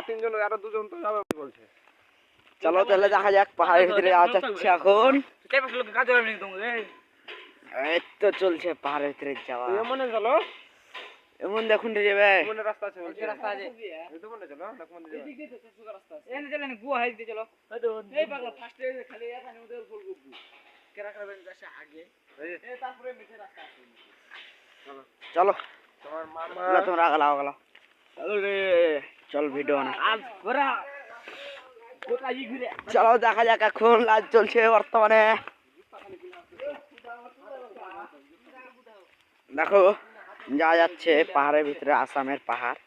তিনজন আরো দুজন তো যাবে বলছে। চলো তাহলে দেখা যাক পাহাড়ের ভিতরে যাওয়া যাচ্ছে এখন। এই তো চলছে পাহাড়ের ভিতরে যাওয়া। মনে চলো এমন দেখুন যাবে মনে রাস্তা আছে রাস্তা আছে এই মনে চলো না কোন দিকে এদিক দিয়ে তো সুগা রাস্তা আছে এনে চলেন গুয়া হাই দিয়ে চলো এই পাগলা ফার্স্ট খালি এখানে ওদের ফুল গুবু কেরা করবেন যাচ্ছে আগে এই তারপরে মিঠে রাস্তা আছে। চলো চলো তোমার মামা তোমরা আগলা চলো রে চল ভিডিও না আজ ঘোরা কোথায় ঘুরে চলো দেখা যাক এখন লাইভ চলছে বর্তমানে। দেখো যাওয়া যাচ্ছে পাহাড়ের ভিতরে, আসামের পাহাড়।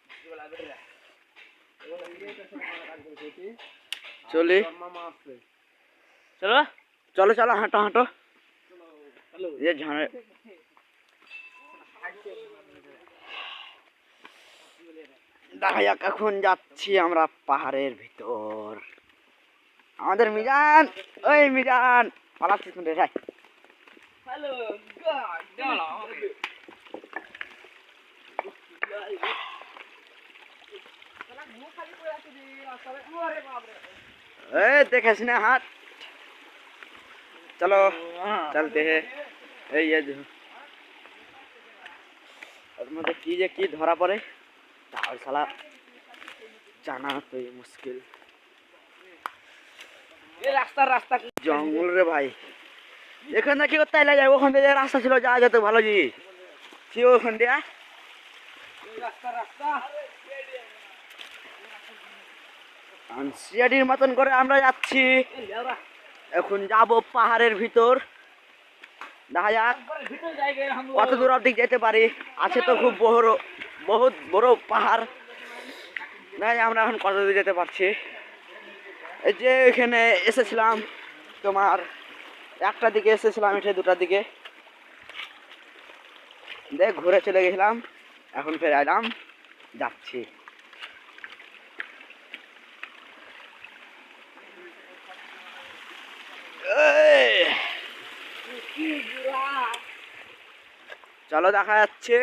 চলি চলো চলো চলো হাঁটো হাঁটো। যে ঝাড়ে দেখা যাক এখন যাচ্ছি আমরা পাহাড়ের ভিতর। আমাদের মিজান, ওই মিজান পালাচ্ছিস কোন রে? হ্যালো देखे ना हाथ। चलो चलते हैं। ये जो मतलब की धरा पड़े तार साला जाना तो ये मुश्किल। ये रास्ता रास्ता जंगल रे भाई এখান থেকে কি করতে আইলা যায়? ওখান থেকে রাস্তা ছিল যাওয়া যেত ভালো জি। কি ওখান দিয়ে রাস্তা রাস্তা আনসিয়াডির মতন করে আমরা যাচ্ছি। এখন যাব পাহাড়ের ভিতর। দেখা যাক কত দূর অবধি যেতে পারি। আছে তো খুব বহুত বড় পাহাড়। নাই আমরা এখন কত দূর যেতে পারছি। এই যে এখানে এসেছিলাম তোমার একটা দিকে এসেছিলাম, এটা দুটার দিকে দেখ ঘুরে চলে গেছিলাম। এখন ফের এলাম, যাচ্ছি। চলো দেখা যাচ্ছে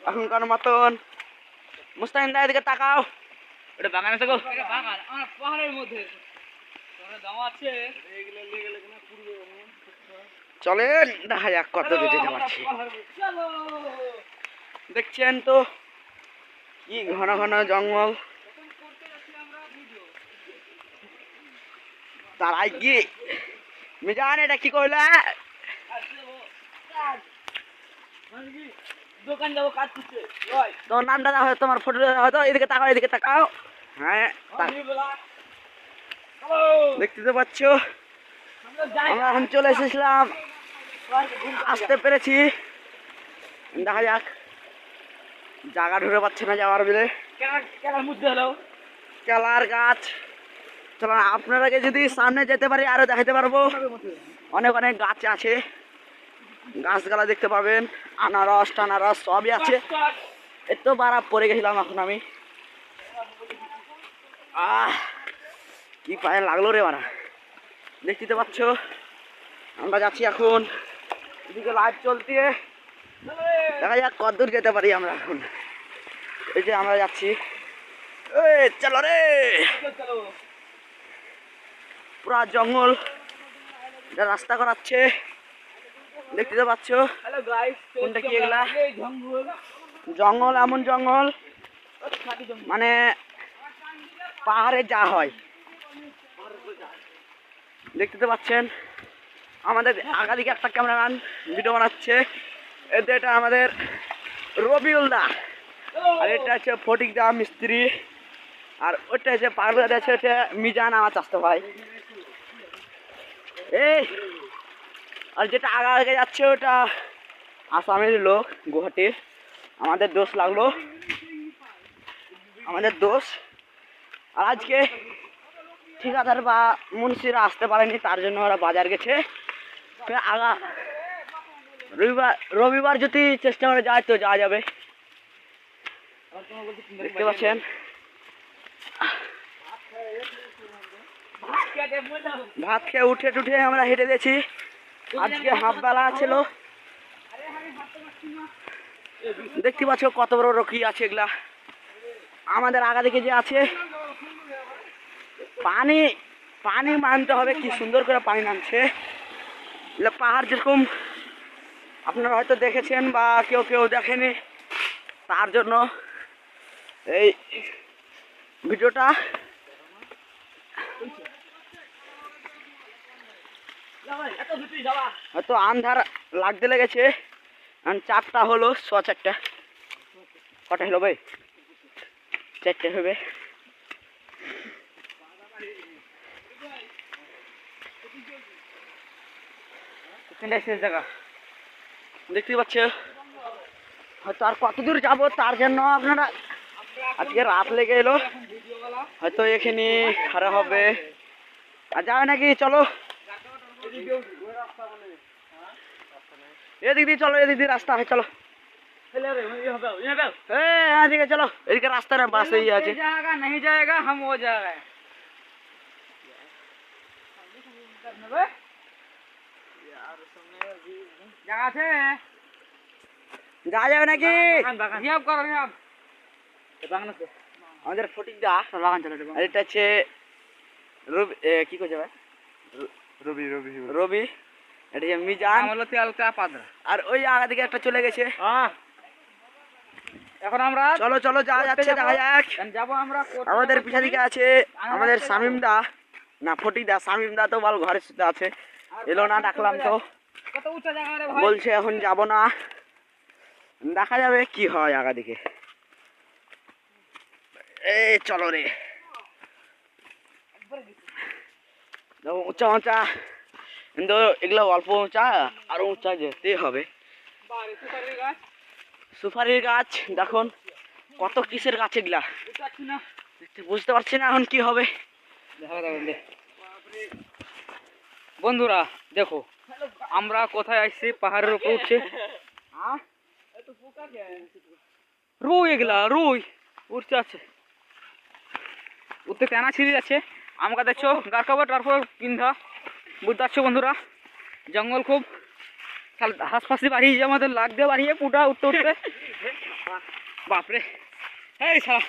এখনকার মতন। মুস্তাহিন দা এদিকে তাকাও। এটা বাগানে থাকো, এটা বাগান আমার পাহাড়ের মধ্যে তোরা দাও আছে। চলেন দেখা যাক কত দূর যেতে পারছি। দেখছেন তো কি ঘন ঘন জঙ্গল। তার আগে মিজান এটা কি কইলা? দোকান যাবো কাজ করতে। তোমার নামটা দাও, তোমার ফটো হয়তো। এদিকে তাকাও, এদিকে তাকাও। হ্যাঁ দেখতে তো পাচ্ছ আমরা এখন চলে এসেছিলাম, আসতে পেরেছি। দেখা যাক জায়গা ঢুকে পাচ্ছে না যাওয়ার বলে। কেলার গাছ। চলো আপনারাকে যদি সামনে যেতে পারি আরো দেখাতে পারবো। অনেক অনেক গাছ আছে, গাছগালা দেখতে পাবেন। আনারস টানারস সবই আছে। এত বারা পড়ে গেছিলাম এখন আমি। কি পায়ে লাগলো রে বারা। দেখতে পাচ্ছ আমরা যাচ্ছি এখন এদিকে লাইভ চলতে। দেখা যাক কত দূর যেতে পারি আমরা এখন। এই যে আমরা যাচ্ছি। চলো রে, পুরা জঙ্গল রাস্তা করাচ্ছে। দেখতে পাচ্ছ কোনটা কি এগুলা? জঙ্গল এমন জঙ্গল মানে পাহাড়ে যা হয়। দেখতে তো পাচ্ছেন আমাদের আগাদিকে একটা ক্যামেরাম্যান ভিডিও বানাচ্ছে। এতে এটা আমাদের রবিউল দা, আর এটা হচ্ছে ফটিক দা মিস্ত্রি, আর ওইটা হচ্ছে পাগলা আছে ওটা মিজান আমার চাচতো ভাই। এই আর যেটা আগা আগে যাচ্ছে ওটা আসামের লোক, গুয়াহাটির। আমাদের দোষ লাগলো, আমাদের দোষ। আর আজকে ঠিকাদার বা মুন্সিরা আসতে পারেনি, তার জন্য ওরা বাজার গেছে। আগা রবিবার যদি চেষ্টা করে যায় তো যাওয়া যাবে। দেখতে পাচ্ছেন ভাত খেয়ে উঠে টুঠে আমরা হেঁটে গেছি। আজকে হাফ বেলা ছিল। দেখতে পাচ্ছ কত বড় রকি আছে এগুলা। আমাদের আগা দিকে যে আছে পানি পানি মানতে হবে, কি সুন্দর করে পানি নামছে। পাহাড় যেরকম আপনারা হয়তো দেখেছেন বা কেউ কেউ দেখেনি, তার জন্য এই ভিডিওটা। হয়তো আন্ধার লাগতে লেগেছে, 4টা হলো, 4:15। কটা হলো ভাই? 4টে হবে। জায়গা দেখতে পাচ্ছ, হয়তো আর কত দূর যাবো তার জন্য আপনারা, আজকে রাত লেগে এলো, হয়তো এখানে খারাপ হবে। আর যাবে নাকি? চলো এদিক দিয়ে, চলো এদিক দিয়ে রাস্তা হয়, চলো এদিকে চলো, এদিকে রাস্তা না বাস এই আছে। नहीं जाएगा हम हो जाएगा। জায়গা আছে, যাওয়া যাবে নাকি? রিহাব করো, রিহাব। আমাদের ফটিক দা বাগান চলে, আর এটা হচ্ছে রবি, কি করছে ভাই? রবি রবি রবি, এটা হচ্ছে মিজান, নাম হলো তেলকা পাদরা। আর ওই আগা দিকে একটা চলে গেছে। এখন আমরা চলো চলো যাওয়া যাচ্ছে, দেখা যাক। যাবো আমরা। আমাদের পিছা দিকে আছে আমাদের শামিম দা, না ফটিক দা, শামিম দা তো বল ঘরে শুতে আছে, এলো না, ডাকলাম তো কত উঁচা জায়গা রে ভাই। বলছে এখন যাব না, দেখা যাবে কি হয় আগা দিকে। এই চলো রে, উঁচা উঁচা, কিন্তু এগুলো অল্প উঁচা, আরো উঁচা যেতে হবে। সুপারির গাছ দেখুন, কত কিসের গাছ এগুলা, বুঝতে পারছি না এখন কি হবে। বন্ধুরা দেখো আমরা কোথায় আসছি, পাহাড়ের উপর উঠছে। রুই, এগুলা রুই উঠতে আছে, উঠতে টানা ছিঁড়ে যাচ্ছে। আমাকে দেখছো গার কাপড় তারপর পিন্ধা, বুঝতে পারছো বন্ধুরা, জঙ্গল খুব হাসপাশি বাড়িয়ে আমাদের লাগতে বাড়িয়ে পুটা উঠতে উঠতে। বাপরে, এই সারা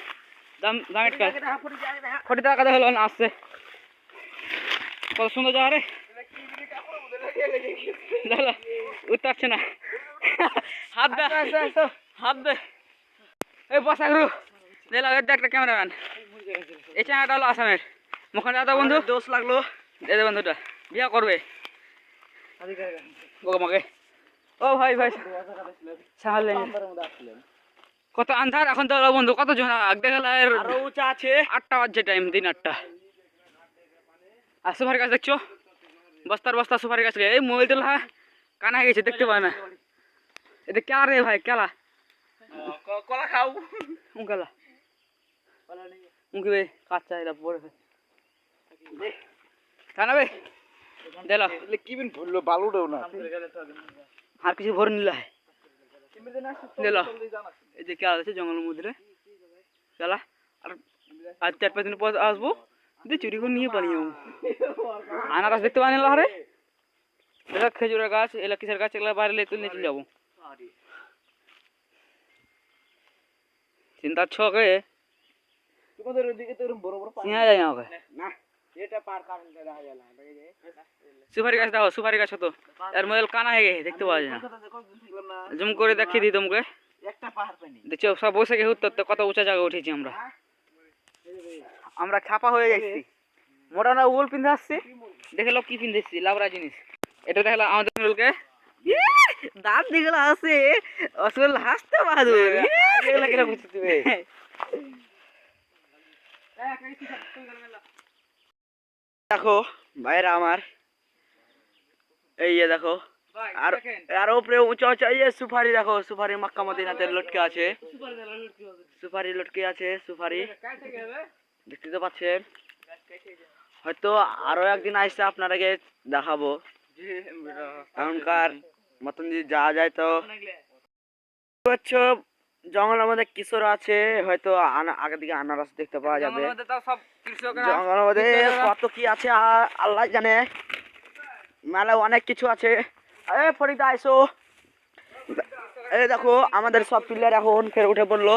দাম দামের ফটি টাকা দেখা হলো না, আসছে কত সুন্দর জায়গা রে, উঠতে পারছে না, হাত দে হাত দে। এই বসা গুরু দেখলাম একটা ক্যামেরাম্যান, এই চ্যানেলটা হলো আসামের মুখান দাদা বন্ধু, দোষ লাগলো। দাদা বন্ধুটা বিয়া করবে মাকে। ও ভাই ভাই সাহায্য, কত আন্ধার এখন তো বন্ধু, কত জন দেখলা, আরো উঁচা আছে। 8টা বাজছে টাইম, দিন 8টা। আর সুপারি গাছ দেখছো, বস্তার বস্তা সুপারি গাছ, এই মোবাইল তোলা কানা হয়ে গেছে, দেখতে পায় না। এটা কেলা রে ভাই, কেলা কলা খাও, উঙ্কেলা উঙ্কি কাচ্চা এটা পড়ে কানা বে দিল কি বিন ভরলো, বালুটাও না, আর কিছু ভরে নিল দিল। এই যে কেলা আছে জঙ্গলের মধ্যে, কেলা আর 4-5 দিন পর আসবো, চুরি করে নিয়ে পালিয়ে যাবো। আনারস দেখতে পাই না রে, এলা খেজুরের গাছ, এলা কিসের গাছ, এগুলা বাইরে তুলে নিয়ে চলে যাবো। চিন্তা ছকে তোমাদের ওইদিকে তো এরকম বড় বড় চিনা যায় না ওকে। না, এটা পার কারণ দেখা যায় না। সুপারি গাছ দেখো, সুপারি গাছ হতো এর মধ্যে কানা হয়ে গেছে, দেখতে পাওয়া যায় না। জুম করে দেখিয়ে দিই তোমাকে, একটা পাহাড় পাইনি। দেখছো সব বসে গিয়ে উঠতে কত উঁচা জায়গা উঠেছি আমরা, আমরা ছাপা হয়ে যাচ্ছি। মোটা না উল পিন্ধে আসছি, দেখে লোক কি পিন্ধে এসছি, লাবরা জিনিস। এটা দেখলো আমাদের মুলকে দাঁত দিগুলো আছে, আসল হাসতে বাহাদুর। এগুলা কিরা বুঝতে দিবে? দেখো ভাইরা আমার, এই যে দেখো, আর আর উপরে উঁচা উঁচা এই সুপারি দেখো, সুপারি মক্কা মদিনাতে লটকে আছে, সুপারি লটকে আছে, সুপারি দেখতে তো পাচ্ছেন। হয়তো আরো একদিন আসছে আপনারাকে দেখাবো, এখনকার মতন যদি যাওয়া যায় তো। জঙ্গলের মধ্যে কিশোর আছে, হয়তো আগের দিকে আনারস দেখতে পাওয়া যাবে। জঙ্গলের মধ্যে কত কি আছে আল্লাহ জানে, মেলা অনেক কিছু আছে। ফরিদা আইসো, এই দেখো আমাদের সব পিলার এখন ফের উঠে পড়লো,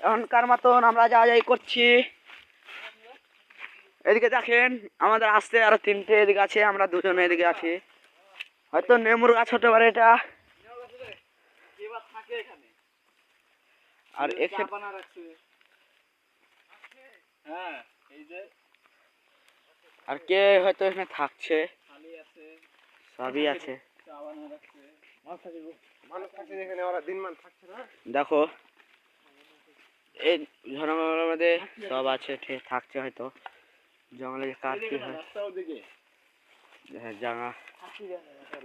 এখনকার মতন আমরা যা যাই করছি। এদিকে দেখেন আমাদের আসতে আরো 3টে এদিকে আছে, আমরা 2জনে এদিকে আছি। হয়তো নেমুর গাছ হতে পারে এটা। আর হ্যাঁ এই যে আর কে হয়তো এখানে থাকছে, সবই আছে। দেখো এই জঙ্গলের মধ্যে সব আছে, থাকছে হয়তো। জঙ্গলে কার কি হয় জানা।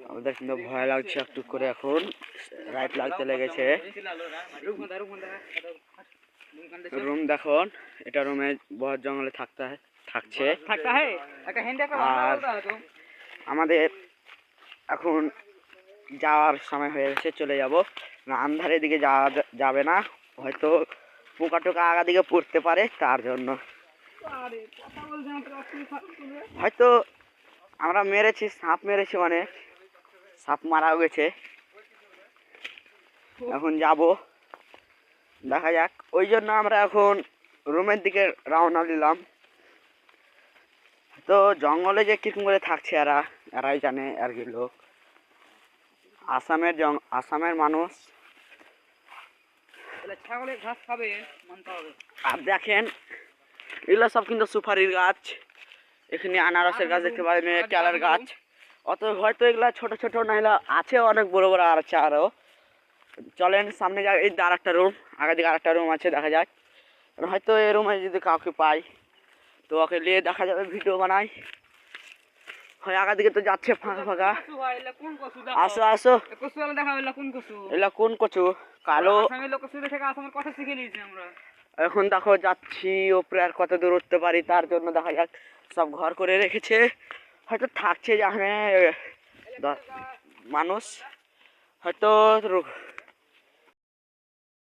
আমাদের কিন্তু ভয় লাগছে একটু করে, এখন রাইট লাগতে লেগেছে। রুম দেখুন, এটা রুমে বহুত জঙ্গলে থাকছে। আর আমাদের এখন যাওয়ার সময় হয়ে গেছে, চলে যাব। আন্ধারের দিকে যাবে না, হয়তো পোকা টোকা আগা দিকে পড়তে পারে, তার জন্য। হয়তো আমরা মেরেছি, সাপ মেরেছি, অনেক সাপ মারাও গেছে। এখন যাব, দেখা যাক। ওই জন্য আমরা এখন রুমের দিকে রওনা দিলাম। তো জঙ্গলে যে কিরকম করে থাকছে এরাই জানে আর কি। লোক আসামের মানুষ। ছাগলের ঘাস খাবে মানতে হবে। আর দেখেন এগুলো সব কিন্তু সুপারির গাছ। এখানে আনারসের গাছ দেখতে পারেন, কেলার গাছ। অত হয়তো এগুলা ছোট ছোট নাইলে আছে, অনেক বড় বড় আর আছে আরো। চলেন সামনে যাই। এই আর একটা রুম, আগে দিকে আরেকটা রুম আছে, দেখা যাক। হয়তো এই রুমে যদি কাউকে পাই তো ওকে নিয়ে দেখা যাবে, ভিডিও বানাই। হয় আগা দিকে তো যাচ্ছে ফাঁকা ফাঁকা। আসো আসো, এগুলা কোন কচু? কালো। এখন দেখো যাচ্ছি ওপরে, আর কত দূর উঠতে পারি তার জন্য দেখা যাক। সব ঘর করে রেখেছে, হয়তো থাকছে যেখানে মানুষ, হয়তো